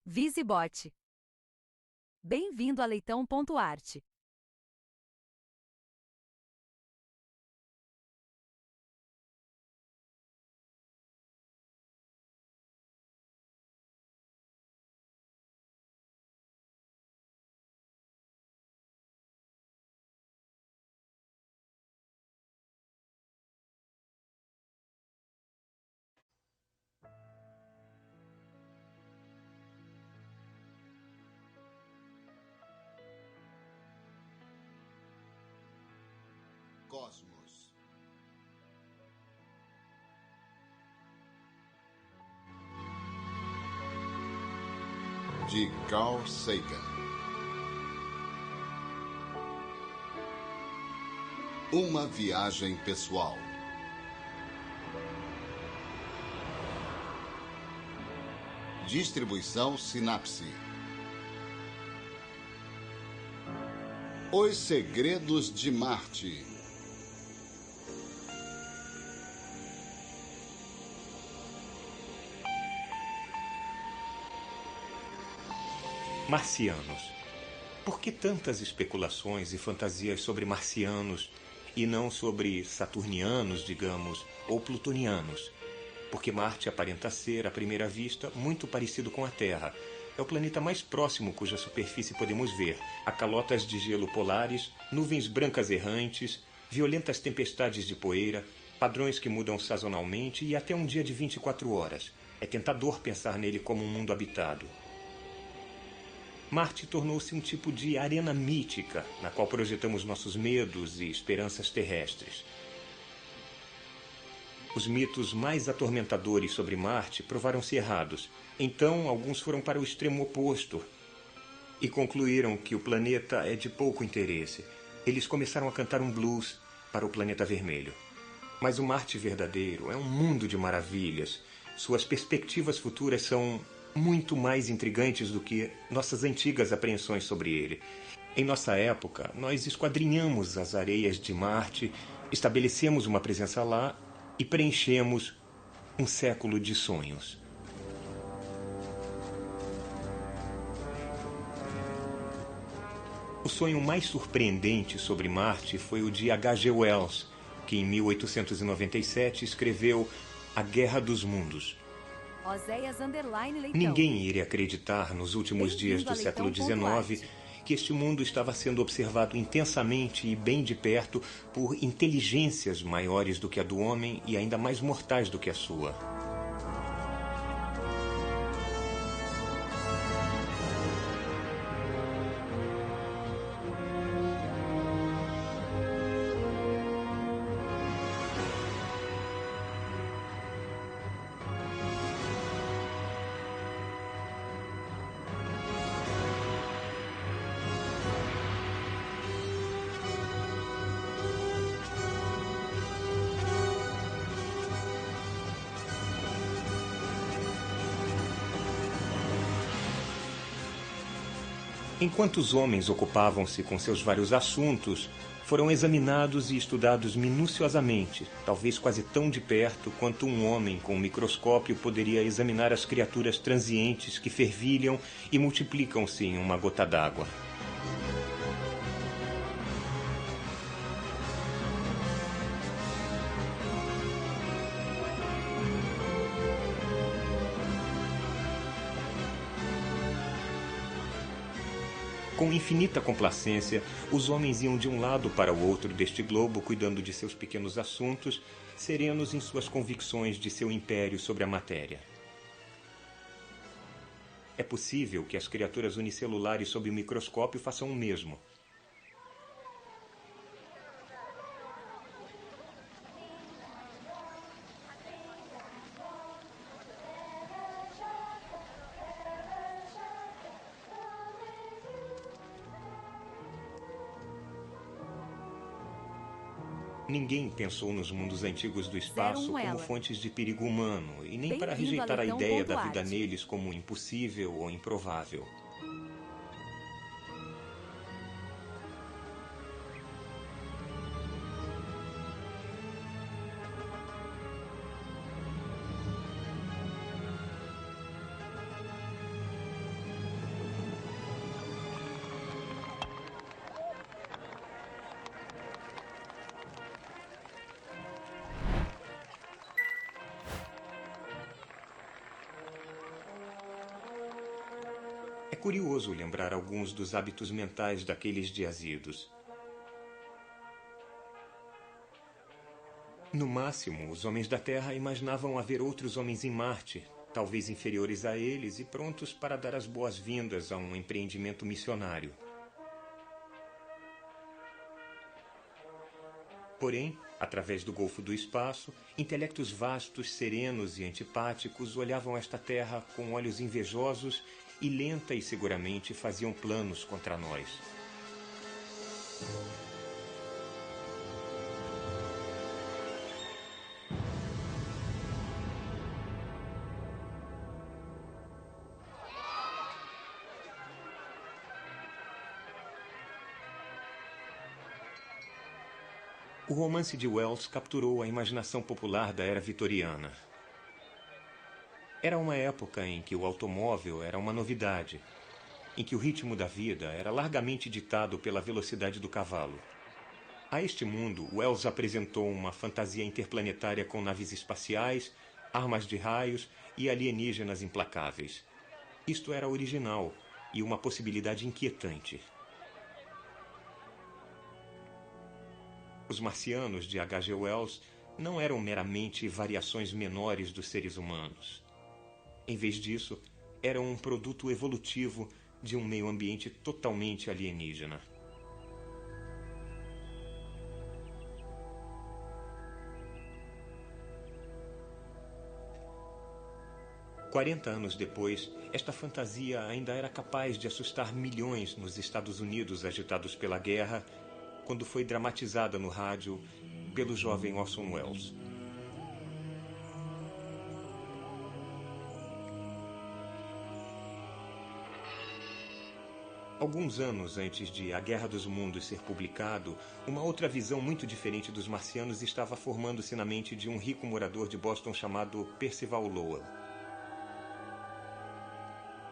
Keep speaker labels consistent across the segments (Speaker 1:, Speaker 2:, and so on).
Speaker 1: VisiBot. Bem-vindo a Leitão.art.
Speaker 2: Cosmos. De Carl Sagan. Uma viagem pessoal. Distribuição Sinapse. Os Segredos de Marte.
Speaker 3: Marcianos. Por que tantas especulações e fantasias sobre marcianos e não sobre saturnianos, digamos, ou plutonianos? Porque Marte aparenta ser, à primeira vista, muito parecido com a Terra. É o planeta mais próximo cuja superfície podemos ver. Há calotas de gelo polares, nuvens brancas errantes, violentas tempestades de poeira, padrões que mudam sazonalmente e até um dia de 24 horas. É tentador pensar nele como um mundo habitado. Marte tornou-se um tipo de arena mítica, na qual projetamos nossos medos e esperanças terrestres. Os mitos mais atormentadores sobre Marte provaram-se errados. Então, alguns foram para o extremo oposto e concluíram que o planeta é de pouco interesse. Eles começaram a cantar um blues para o planeta vermelho. Mas o Marte verdadeiro é um mundo de maravilhas. Suas perspectivas futuras são muito mais intrigantes do que nossas antigas apreensões sobre ele. Em nossa época, nós esquadrinhamos as areias de Marte, estabelecemos uma presença lá e preenchemos um século de sonhos. O sonho mais surpreendente sobre Marte foi o de H.G. Wells, que em 1897 escreveu A Guerra dos Mundos.
Speaker 1: Oséias_Leitão.
Speaker 3: Ninguém iria acreditar, nos últimos dias do século XIX, que este mundo estava sendo observado intensamente e bem de perto por inteligências maiores do que a do homem e ainda mais mortais do que a sua. Enquanto os homens ocupavam-se com seus vários assuntos, foram examinados e estudados minuciosamente, talvez quase tão de perto quanto um homem com um microscópio poderia examinar as criaturas transientes que fervilham e multiplicam-se em uma gota d'água. Com infinita complacência, os homens iam de um lado para o outro deste globo, cuidando de seus pequenos assuntos, serenos em suas convicções de seu império sobre a matéria. É possível que as criaturas unicelulares sob o microscópio façam o mesmo. Ninguém pensou nos mundos antigos do espaço como fontes de perigo humano, e nem para rejeitar a ideia da vida neles como impossível ou improvável. curioso lembrar alguns dos hábitos mentais daqueles dias idos. No máximo, os homens da Terra imaginavam haver outros homens em Marte, talvez inferiores a eles e prontos para dar as boas-vindas a um empreendimento missionário. Porém, através do Golfo do Espaço, intelectos vastos, serenos e antipáticos olhavam esta terra com olhos invejosos e lenta e seguramente faziam planos contra nós. O romance de Wells capturou a imaginação popular da era vitoriana. Era uma época em que o automóvel era uma novidade, em que o ritmo da vida era largamente ditado pela velocidade do cavalo. A este mundo, Wells apresentou uma fantasia interplanetária com naves espaciais, armas de raios e alienígenas implacáveis. Isto era original e uma possibilidade inquietante. Os marcianos de H.G. Wells não eram meramente variações menores dos seres humanos. Em vez disso, eram um produto evolutivo de um meio ambiente totalmente alienígena. Quarenta anos depois, esta fantasia ainda era capaz de assustar milhões nos Estados Unidos agitados pela guerra, quando foi dramatizada no rádio pelo jovem Orson Welles. Alguns anos antes de A Guerra dos Mundos ser publicado, uma outra visão muito diferente dos marcianos estava formando-se na mente de um rico morador de Boston chamado Percival Lowell.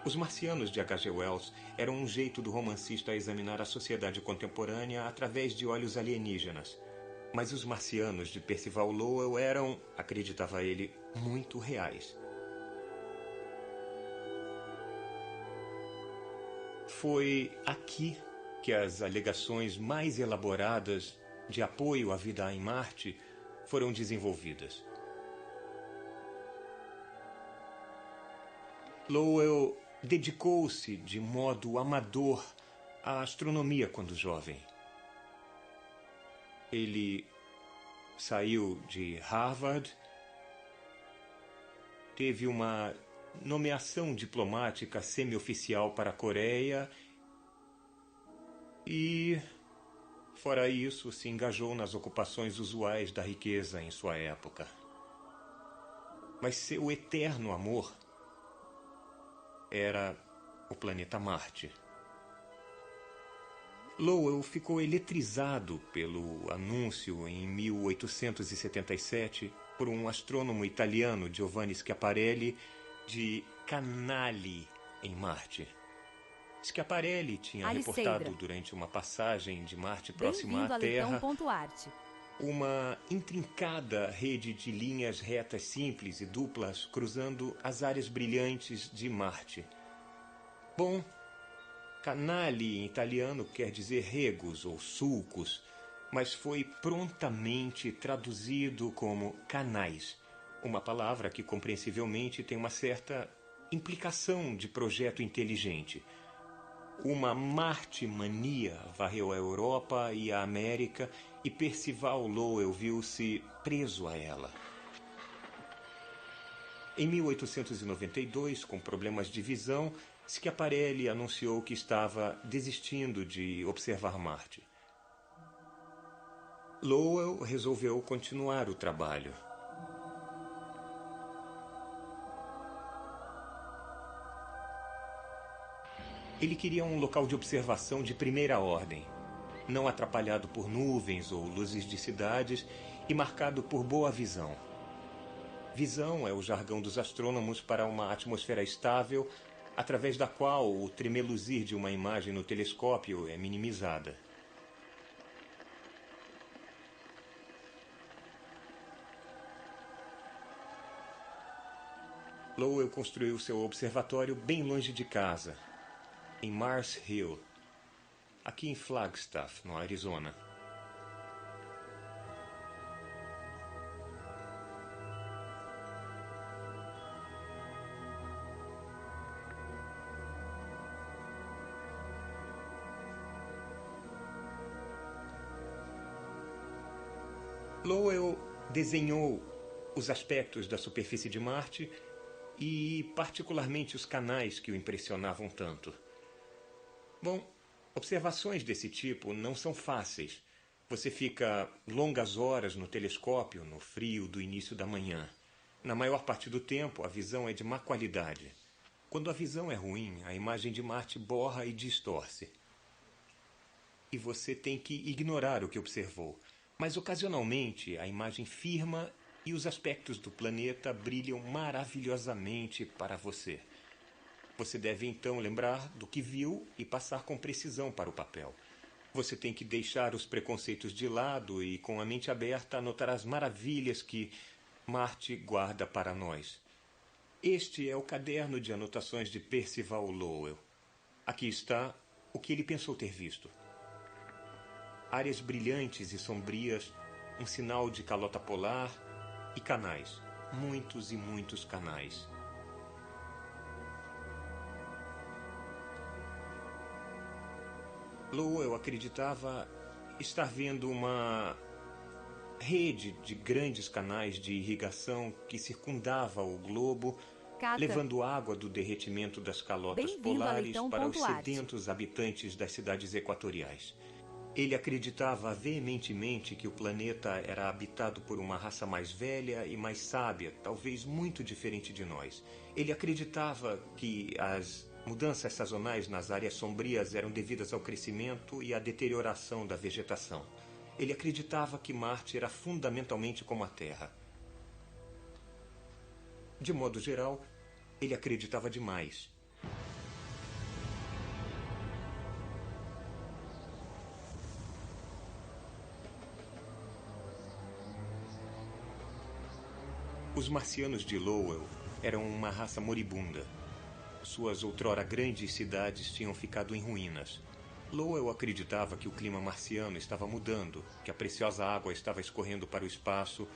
Speaker 3: Os marcianos de H.G. Wells eram um jeito do romancista a examinar a sociedade contemporânea através de olhos alienígenas. Mas os marcianos de Percival Lowell eram, acreditava ele, muito reais. Foi aqui que as alegações mais elaboradas de apoio à vida em Marte foram desenvolvidas. Lowell dedicou-se de modo amador à astronomia quando jovem. Ele saiu de Harvard, teve uma nomeação diplomática semi-oficial para a Coreia e, fora isso, se engajou nas ocupações usuais da riqueza em sua época. Mas seu eterno amor era o planeta Marte. Lowell ficou eletrizado pelo anúncio em 1877 por um astrônomo italiano, Giovanni Schiaparelli, de canali em Marte. Schiaparelli tinha reportado durante uma passagem de Marte próxima à Terra uma intrincada rede de linhas retas simples e duplas cruzando as áreas brilhantes de Marte. Bom, canali em italiano quer dizer regos ou sulcos, mas foi prontamente traduzido como canais, uma palavra que compreensivelmente tem uma certa implicação de projeto inteligente. Uma Marte-mania varreu a Europa e a América e Percival Lowell viu-se preso a ela. Em 1892, com problemas de visão, Schiaparelli anunciou que estava desistindo de observar Marte. Lowell resolveu continuar o trabalho. Ele queria um local de observação de primeira ordem, não atrapalhado por nuvens ou luzes de cidades e marcado por boa visão. Visão é o jargão dos astrônomos para uma atmosfera estável, através da qual o tremeluzir de uma imagem no telescópio é minimizada. Lowell construiu seu observatório bem longe de casa, em Mars Hill, aqui em Flagstaff, no Arizona. Lowell desenhou os aspectos da superfície de Marte e, particularmente, os canais que o impressionavam tanto. Bom, observações desse tipo não são fáceis. Você fica longas horas no telescópio no frio do início da manhã. Na maior parte do tempo, a visão é de má qualidade. Quando a visão é ruim, a imagem de Marte borra e distorce. E você tem que ignorar o que observou. Mas, ocasionalmente, a imagem firma e os aspectos do planeta brilham maravilhosamente para você. Você deve, então, lembrar do que viu e passar com precisão para o papel. Você tem que deixar os preconceitos de lado e, com a mente aberta, anotar as maravilhas que Marte guarda para nós. Este é o caderno de anotações de Percival Lowell. Aqui está o que ele pensou ter visto. Áreas brilhantes e sombrias, um sinal de calota polar e canais. Muitos e muitos canais. Lowell acreditava estar vendo uma rede de grandes canais de irrigação que circundava o globo,
Speaker 1: Cata.
Speaker 3: levando água do derretimento das calotas
Speaker 1: Bem-vindo a
Speaker 3: polares para os
Speaker 1: Leitão.art.
Speaker 3: sedentos habitantes das cidades equatoriais. Ele acreditava veementemente que o planeta era habitado por uma raça mais velha e mais sábia, talvez muito diferente de nós. Ele acreditava que as mudanças sazonais nas áreas sombrias eram devidas ao crescimento e à deterioração da vegetação. Ele acreditava que Marte era fundamentalmente como a Terra. De modo geral, ele acreditava demais. Os marcianos de Lowell eram uma raça moribunda. Suas outrora grandes cidades tinham ficado em ruínas. Lowell acreditava que o clima marciano estava mudando, que a preciosa água estava escorrendo para o espaço,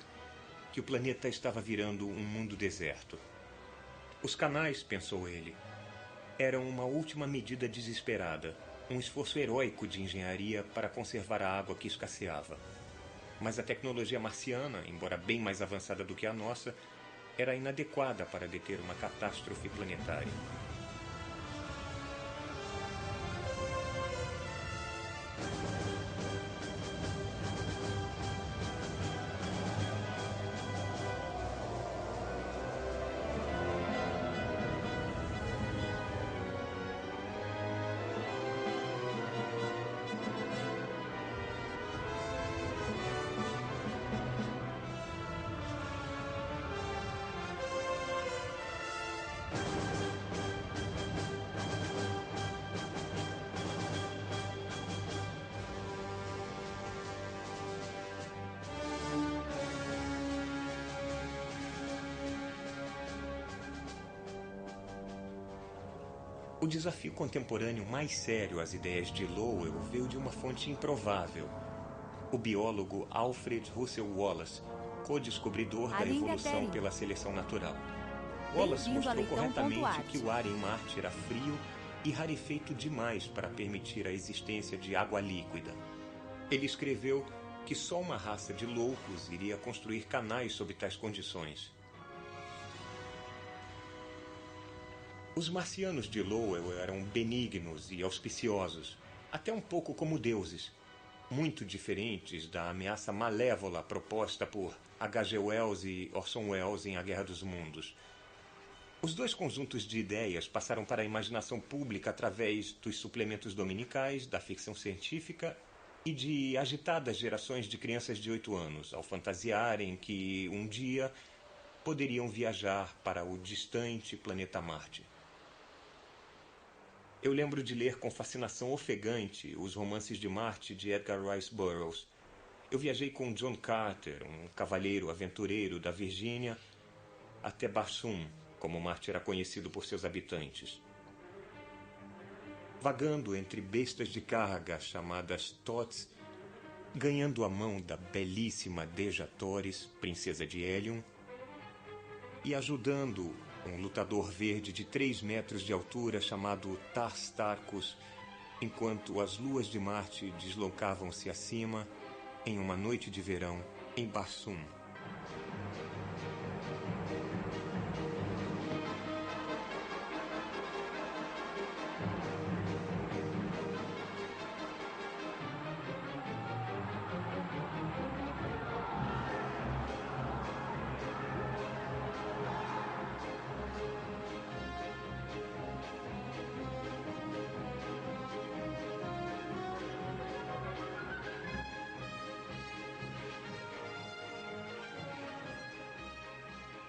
Speaker 3: que o planeta estava virando um mundo deserto. Os canais, pensou ele, eram uma última medida desesperada, um esforço heróico de engenharia para conservar a água que escasseava. Mas a tecnologia marciana, embora bem mais avançada do que a nossa, era inadequada para deter uma catástrofe planetária. O desafio contemporâneo mais sério às ideias de Lowell veio de uma fonte improvável. O biólogo Alfred Russel Wallace, co-descobridor da evolução pela seleção natural. Wallace mostrou corretamente que o ar em Marte era frio e rarefeito demais para permitir a existência de água líquida. Ele escreveu que só uma raça de loucos iria construir canais sob tais condições. Os marcianos de Lowell eram benignos e auspiciosos, até um pouco como deuses, muito diferentes da ameaça malévola proposta por H.G. Wells e Orson Welles em A Guerra dos Mundos. Os dois conjuntos de ideias passaram para a imaginação pública através dos suplementos dominicais, da ficção científica e de agitadas gerações de crianças de 8 anos, ao fantasiarem que um dia poderiam viajar para o distante planeta Marte. Eu lembro de ler com fascinação ofegante os romances de Marte de Edgar Rice Burroughs. Eu viajei com John Carter, um cavalheiro aventureiro da Virgínia, até Barsoom, como Marte era conhecido por seus habitantes. vagando entre bestas de carga chamadas Tots, ganhando a mão da belíssima Deja Torres, princesa de Helium, e ajudando um lutador verde de 3 metros de altura chamado Tars Tarkus, enquanto as luas de Marte deslocavam-se acima em uma noite de verão em Barsoom.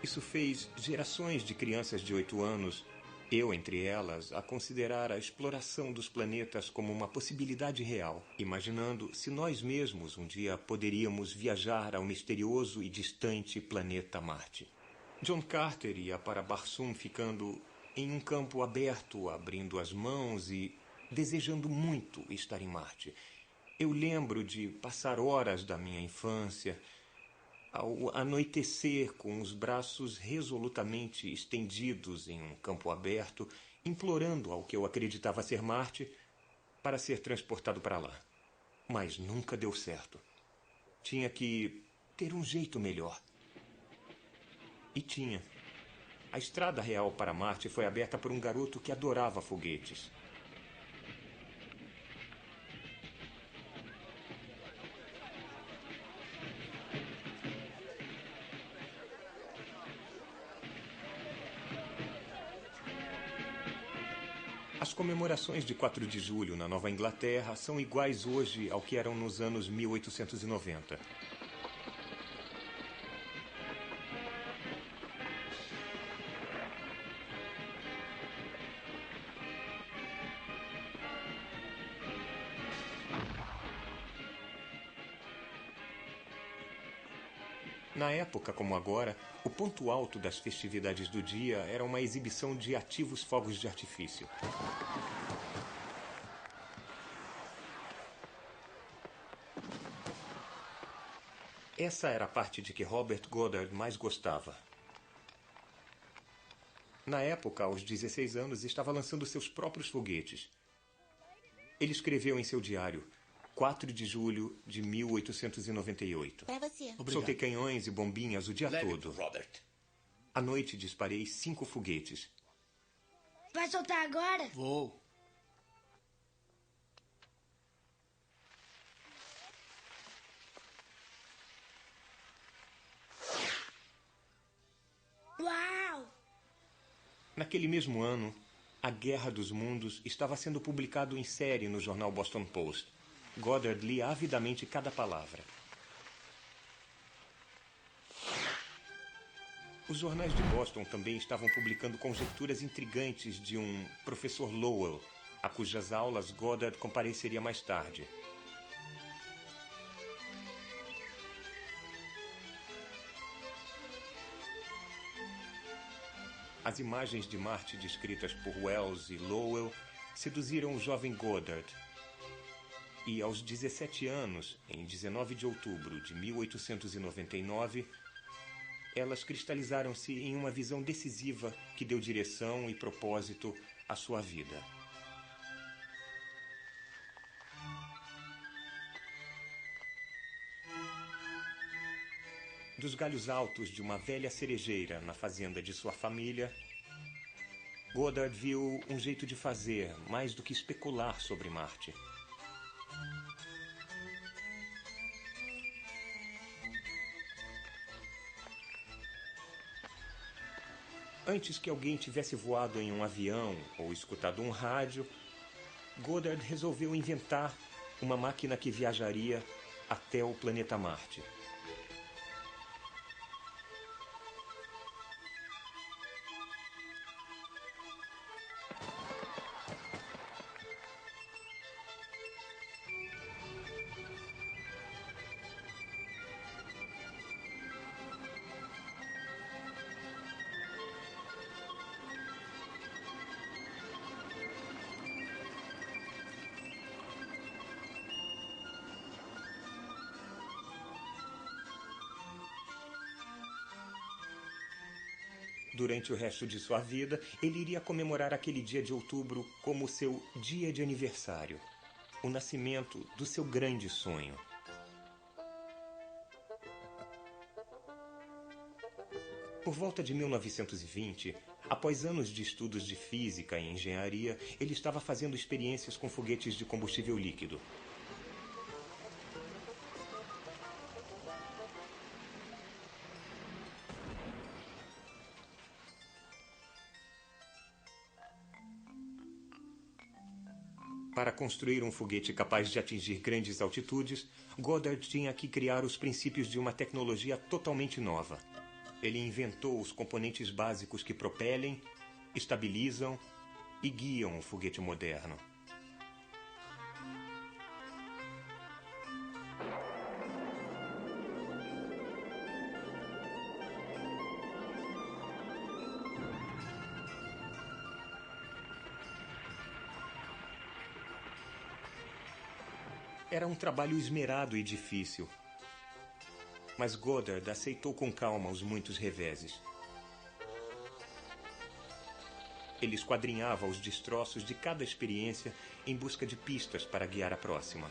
Speaker 3: Isso fez gerações de crianças de 8 anos, eu entre elas, a considerar a exploração dos planetas como uma possibilidade real, imaginando se nós mesmos um dia poderíamos viajar ao misterioso e distante planeta Marte. John Carter ia para Barsoom ficando em um campo aberto, abrindo as mãos e desejando muito estar em Marte. Eu lembro de passar horas da minha infância ao anoitecer com os braços resolutamente estendidos em um campo aberto, implorando ao que eu acreditava ser Marte para ser transportado para lá. Mas nunca deu certo. Tinha que ter um jeito melhor. E tinha. A estrada real para Marte foi aberta por um garoto que adorava foguetes. As comemorações de 4 de julho na Nova Inglaterra são iguais hoje ao que eram nos anos 1890. Na época, como agora, o ponto alto das festividades do dia era uma exibição de ativos fogos de artifício. Essa era a parte de que Robert Goddard mais gostava. Na época, aos 16 anos, estava lançando seus próprios foguetes. Ele escreveu em seu diário: 4 de julho de 1898.
Speaker 4: Pra você.
Speaker 5: Obrigado.
Speaker 3: Soltei canhões e bombinhas o dia
Speaker 5: Leve
Speaker 3: todo.
Speaker 5: pro Robert.
Speaker 3: À noite disparei 5 foguetes.
Speaker 4: Vai soltar agora?
Speaker 5: Vou.
Speaker 4: Uau!
Speaker 3: Naquele mesmo ano, A Guerra dos Mundos estava sendo publicado em série no jornal Boston Post. Goddard lia avidamente cada palavra. Os jornais de Boston também estavam publicando conjecturas intrigantes de um professor Lowell, a cujas aulas Goddard compareceria mais tarde. As imagens de Marte descritas por Wells e Lowell seduziram o jovem Goddard. E aos 17 anos, em 19 de outubro de 1899, elas cristalizaram-se em uma visão decisiva que deu direção e propósito à sua vida. Dos galhos altos de uma velha cerejeira na fazenda de sua família, Goddard viu um jeito de fazer mais do que especular sobre Marte. Antes que alguém tivesse voado em um avião ou escutado um rádio, Goddard resolveu inventar uma máquina que viajaria até o planeta Marte. Durante o resto de sua vida, ele iria comemorar aquele dia de outubro como seu dia de aniversário, o nascimento do seu grande sonho. Por volta de 1920, após anos de estudos de física e engenharia, ele estava fazendo experiências com foguetes de combustível líquido. Para construir um foguete capaz de atingir grandes altitudes, Goddard tinha que criar os princípios de uma tecnologia totalmente nova. Ele inventou os componentes básicos que propelem, estabilizam e guiam o foguete moderno. Era um trabalho esmerado e difícil, mas Goddard aceitou com calma os muitos reveses. Ele esquadrinhava os destroços de cada experiência em busca de pistas para guiar a próxima.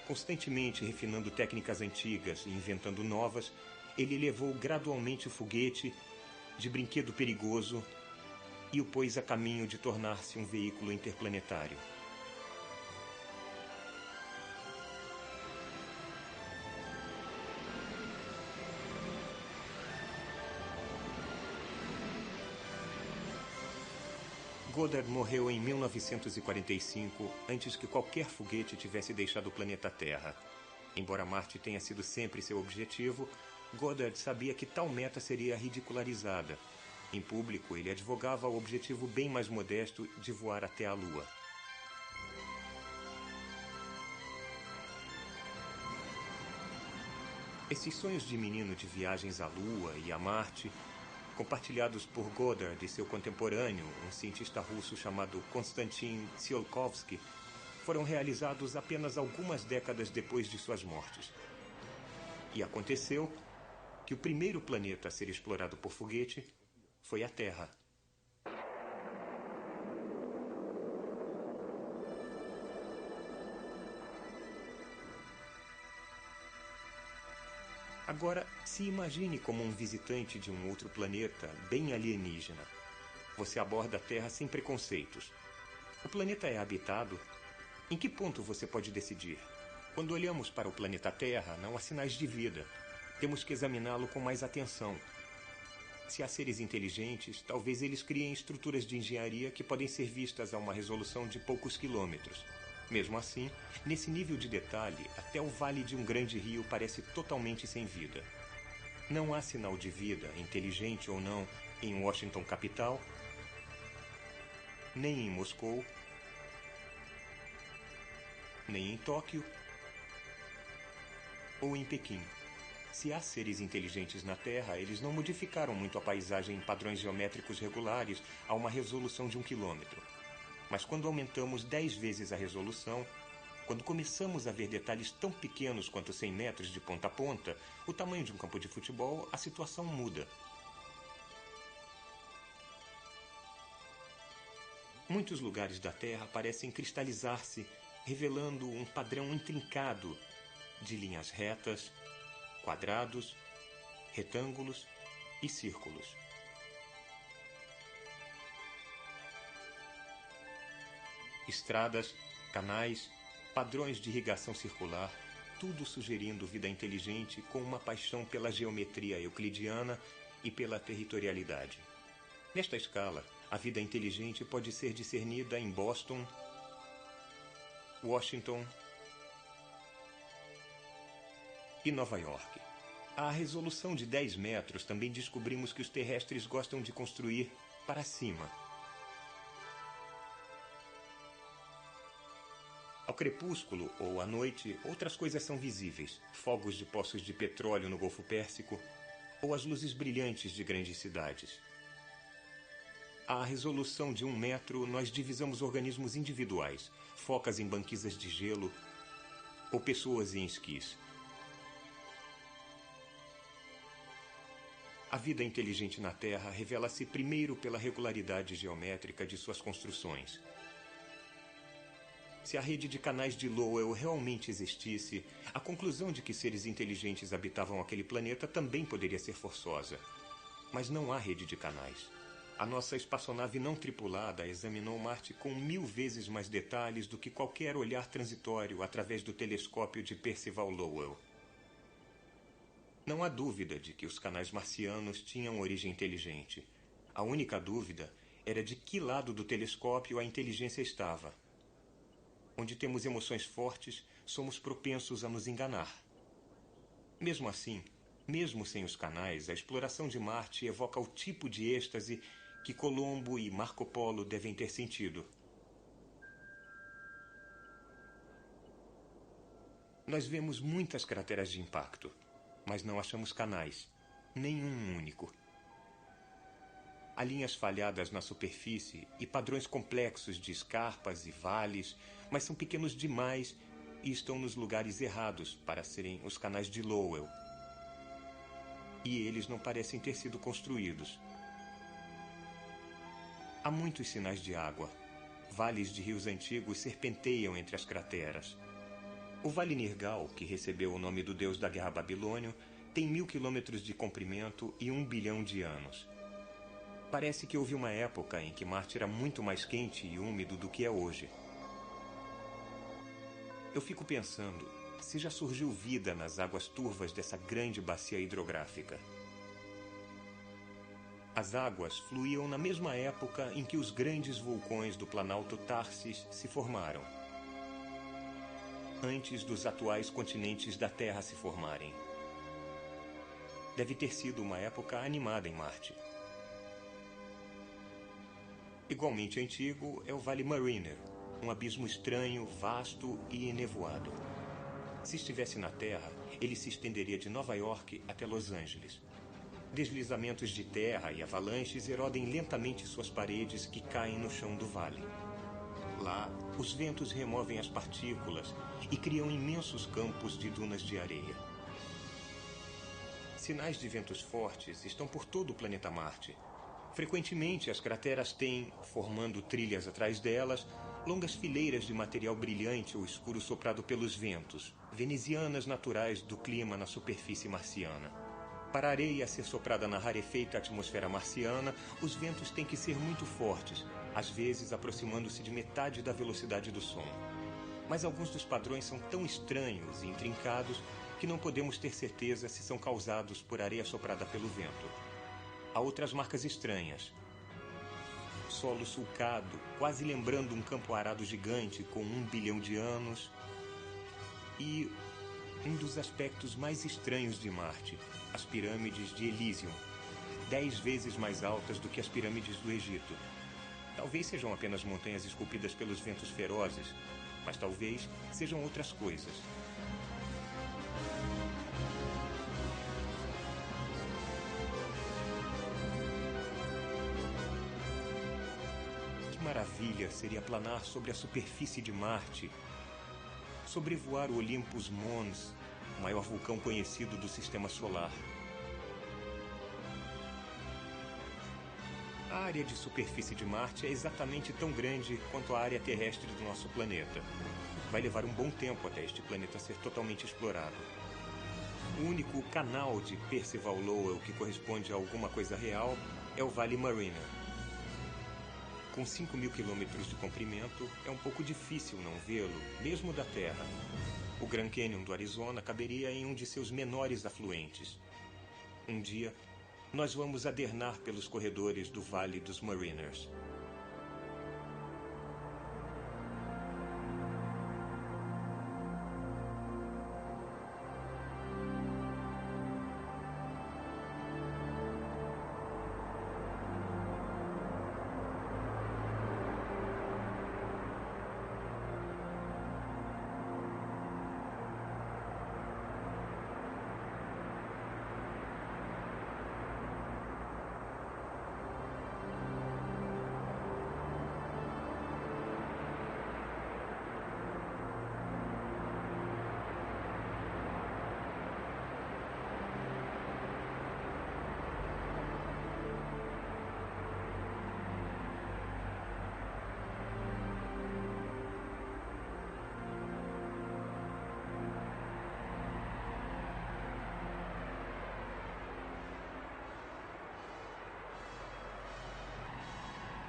Speaker 3: Constantemente refinando técnicas antigas e inventando novas, ele levou gradualmente o foguete de brinquedo perigoso e o pôs a caminho de tornar-se um veículo interplanetário. Goddard morreu em 1945, antes que qualquer foguete tivesse deixado o planeta Terra. Embora Marte tenha sido sempre seu objetivo, Goddard sabia que tal meta seria ridicularizada. Em público, ele advogava o objetivo bem mais modesto de voar até a Lua. Esses sonhos de menino de viagens à Lua e a Marte, compartilhados por Goddard e seu contemporâneo, um cientista russo chamado Konstantin Tsiolkovsky, foram realizados apenas algumas décadas depois de suas mortes. E aconteceu que o primeiro planeta a ser explorado por foguete foi a Terra. Agora, se imagine como um visitante de um outro planeta bem alienígena. Você aborda a Terra sem preconceitos. O planeta é habitado? Em que ponto você pode decidir? Quando olhamos para o planeta Terra, não há sinais de vida. Temos que examiná-lo com mais atenção. Se há seres inteligentes, talvez eles criem estruturas de engenharia que podem ser vistas a uma resolução de poucos quilômetros. Mesmo assim, nesse nível de detalhe, até o vale de um grande rio parece totalmente sem vida. Não há sinal de vida, inteligente ou não, em Washington capital, nem em Moscou, nem em Tóquio ou em Pequim. Se há seres inteligentes na Terra, eles não modificaram muito a paisagem em padrões geométricos regulares a uma resolução de 1 quilômetro. Mas quando aumentamos 10 vezes a resolução, quando começamos a ver detalhes tão pequenos quanto 100 metros de ponta a ponta, o tamanho de um campo de futebol, a situação muda. Muitos lugares da Terra parecem cristalizar-se, revelando um padrão intrincado de linhas retas, quadrados, retângulos e círculos. Estradas, canais, padrões de irrigação circular, tudo sugerindo vida inteligente com uma paixão pela geometria euclidiana e pela territorialidade. Nesta escala, a vida inteligente pode ser discernida em Boston, Washington e Nova York. À resolução de 10 metros, também descobrimos que os terrestres gostam de construir para cima. Ao crepúsculo ou à noite, outras coisas são visíveis. Fogos de poços de petróleo no Golfo Pérsico ou as luzes brilhantes de grandes cidades. À resolução de 1 metro, nós divisamos organismos individuais, focas em banquisas de gelo ou pessoas em esquis. A vida inteligente na Terra revela-se primeiro pela regularidade geométrica de suas construções. Se a rede de canais de Lowell realmente existisse, a conclusão de que seres inteligentes habitavam aquele planeta também poderia ser forçosa. Mas não há rede de canais. A nossa espaçonave não tripulada examinou Marte com 1000 vezes mais detalhes do que qualquer olhar transitório através do telescópio de Percival Lowell. Não há dúvida de que os canais marcianos tinham origem inteligente. A única dúvida era de que lado do telescópio a inteligência estava. Onde temos emoções fortes, somos propensos a nos enganar. Mesmo assim, mesmo sem os canais, a exploração de Marte evoca o tipo de êxtase que Colombo e Marco Polo devem ter sentido. Nós vemos muitas crateras de impacto, mas não achamos canais, nenhum único. Há linhas falhadas na superfície e padrões complexos de escarpas e vales, mas são pequenos demais e estão nos lugares errados para serem os canais de Lowell. E eles não parecem ter sido construídos. Há muitos sinais de água. Vales de rios antigos serpenteiam entre as crateras. O Vale Nergal, que recebeu o nome do deus da guerra babilônio, tem 1000 quilômetros de comprimento e 1 bilhão de anos. Parece que houve uma época em que Marte era muito mais quente e úmido do que é hoje. Eu fico pensando se já surgiu vida nas águas turvas dessa grande bacia hidrográfica. As águas fluíam na mesma época em que os grandes vulcões do Planalto Tarsis se formaram, antes dos atuais continentes da Terra se formarem. Deve ter sido uma época animada em Marte. Igualmente antigo é o Vale Mariner, um abismo estranho, vasto e enevoado. Se estivesse na Terra, ele se estenderia de Nova York até Los Angeles. Deslizamentos de terra e avalanches erodem lentamente suas paredes que caem no chão do vale. Lá, os ventos removem as partículas e criam imensos campos de dunas de areia. Sinais de ventos fortes estão por todo o planeta Marte. Frequentemente, as crateras têm, formando trilhas atrás delas, longas fileiras de material brilhante ou escuro soprado pelos ventos, venezianas naturais do clima na superfície marciana. Para a areia ser soprada na rarefeita atmosfera marciana, os ventos têm que ser muito fortes, às vezes aproximando-se de metade da velocidade do som. Mas alguns dos padrões são tão estranhos e intrincados que não podemos ter certeza se são causados por areia soprada pelo vento. Há outras marcas estranhas. Solo sulcado, quase lembrando um campo arado gigante com 1 bilhão de anos. E um dos aspectos mais estranhos de Marte, as pirâmides de Elysium, 10 vezes mais altas do que as pirâmides do Egito. Talvez sejam apenas montanhas esculpidas pelos ventos ferozes, mas talvez sejam outras coisas. Que maravilha seria planar sobre a superfície de Marte, sobrevoar o Olympus Mons, o maior vulcão conhecido do Sistema Solar. A área de superfície de Marte é exatamente tão grande quanto a área terrestre do nosso planeta. Vai levar um bom tempo até este planeta ser totalmente explorado. O único canal de Percival Lowell que corresponde a alguma coisa real é o Vale Mariner. Com 5.000 quilômetros de comprimento, é um pouco difícil não vê-lo, mesmo da Terra. O Grand Canyon do Arizona caberia em um de seus menores afluentes. Um dia, nós vamos adernar pelos corredores do Vale dos Mariners.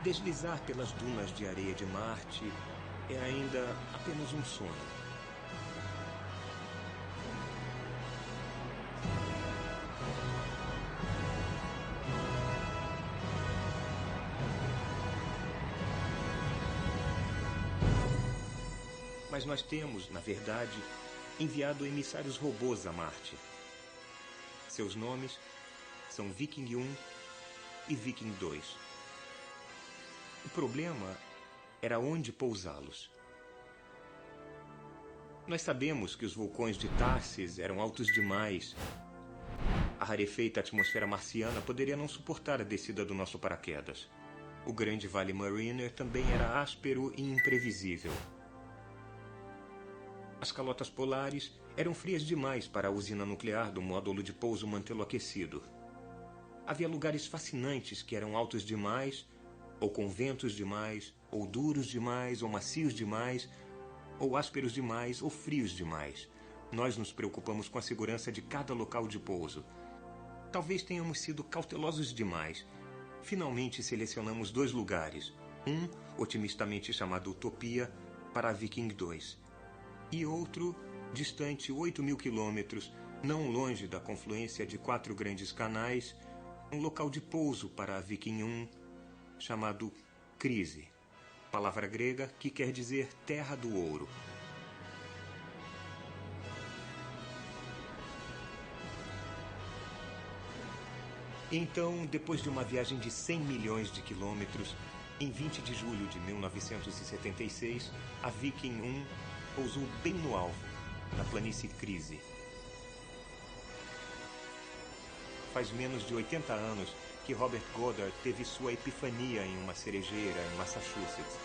Speaker 3: Deslizar pelas dunas de areia de Marte é ainda apenas um sonho. Mas nós temos, na verdade, enviado emissários robôs a Marte. Seus nomes são Viking 1 e Viking 2. O problema era onde pousá-los. Nós sabemos que os vulcões de Tharsis eram altos demais. A rarefeita atmosfera marciana poderia não suportar a descida do nosso paraquedas. O grande Vale Mariner também era áspero e imprevisível. As calotas polares eram frias demais para a usina nuclear do módulo de pouso mantê-lo aquecido. Havia lugares fascinantes que eram altos demais, ou com ventos demais, ou duros demais, ou macios demais, ou ásperos demais, ou frios demais. Nós nos preocupamos com a segurança de cada local de pouso. Talvez tenhamos sido cautelosos demais. Finalmente selecionamos 2 lugares. Um, otimistamente chamado Utopia, para a Viking 2. E outro, distante 8.000 quilômetros, não longe da confluência de 4 grandes canais, um local de pouso para a Viking 1, chamado Crise, palavra grega que quer dizer terra do ouro. Então, depois de uma viagem de 100 milhões de quilômetros, em 20 de julho de 1976, a Viking 1 pousou bem no alvo, na planície Crise. Faz menos de 80 anos que Robert Goddard teve sua epifania em uma cerejeira em Massachusetts.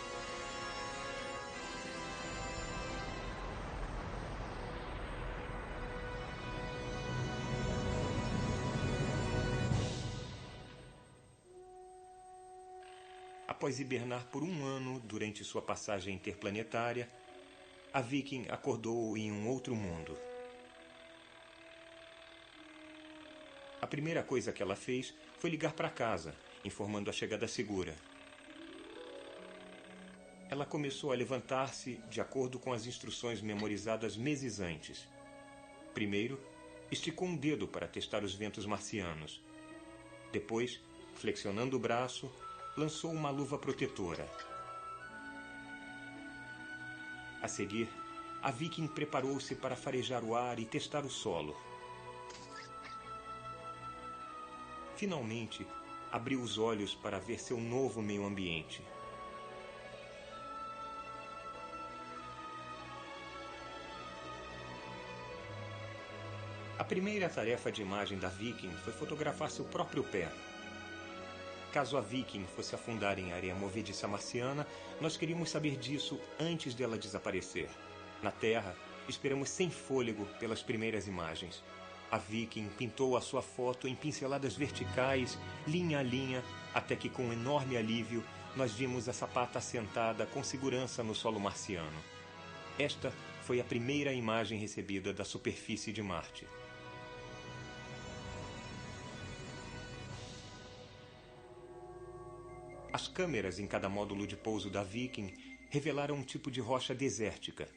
Speaker 3: Após hibernar por 1 ano durante sua passagem interplanetária, a Viking acordou em um outro mundo. A primeira coisa que ela fez foi ligar para casa, informando a chegada segura. Ela começou a levantar-se de acordo com as instruções memorizadas meses antes. Primeiro, esticou um dedo para testar os ventos marcianos. Depois, flexionando o braço, lançou uma luva protetora. A seguir, a Viking preparou-se para farejar o ar e testar o solo. Finalmente, abriu os olhos para ver seu novo meio ambiente. A primeira tarefa de imagem da Viking foi fotografar seu próprio pé. Caso a Viking fosse afundar em areia movediça marciana, nós queríamos saber disso antes dela desaparecer. Na Terra, esperamos sem fôlego pelas primeiras imagens. A Viking pintou a sua foto em pinceladas verticais, linha a linha, até que com enorme alívio, nós vimos a sapata assentada com segurança no solo marciano. Esta foi a primeira imagem recebida da superfície de Marte. As câmeras em cada módulo de pouso da Viking revelaram um tipo de rocha desértica.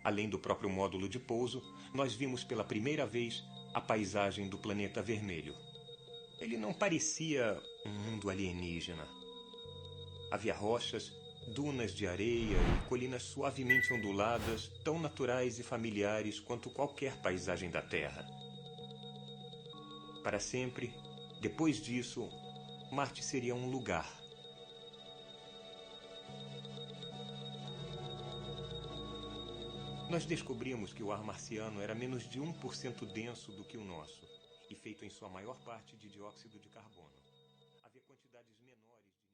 Speaker 3: Além do próprio módulo de pouso, nós vimos pela primeira vez a paisagem do planeta vermelho. Ele não parecia um mundo alienígena. Havia rochas, dunas de areia e colinas suavemente onduladas, tão naturais e familiares quanto qualquer paisagem da Terra. Para sempre, depois disso, Marte seria um lugar. Nós descobrimos que o ar marciano era menos de 1% denso do que o nosso, e feito em sua maior parte de dióxido de carbono. Havia quantidades menores de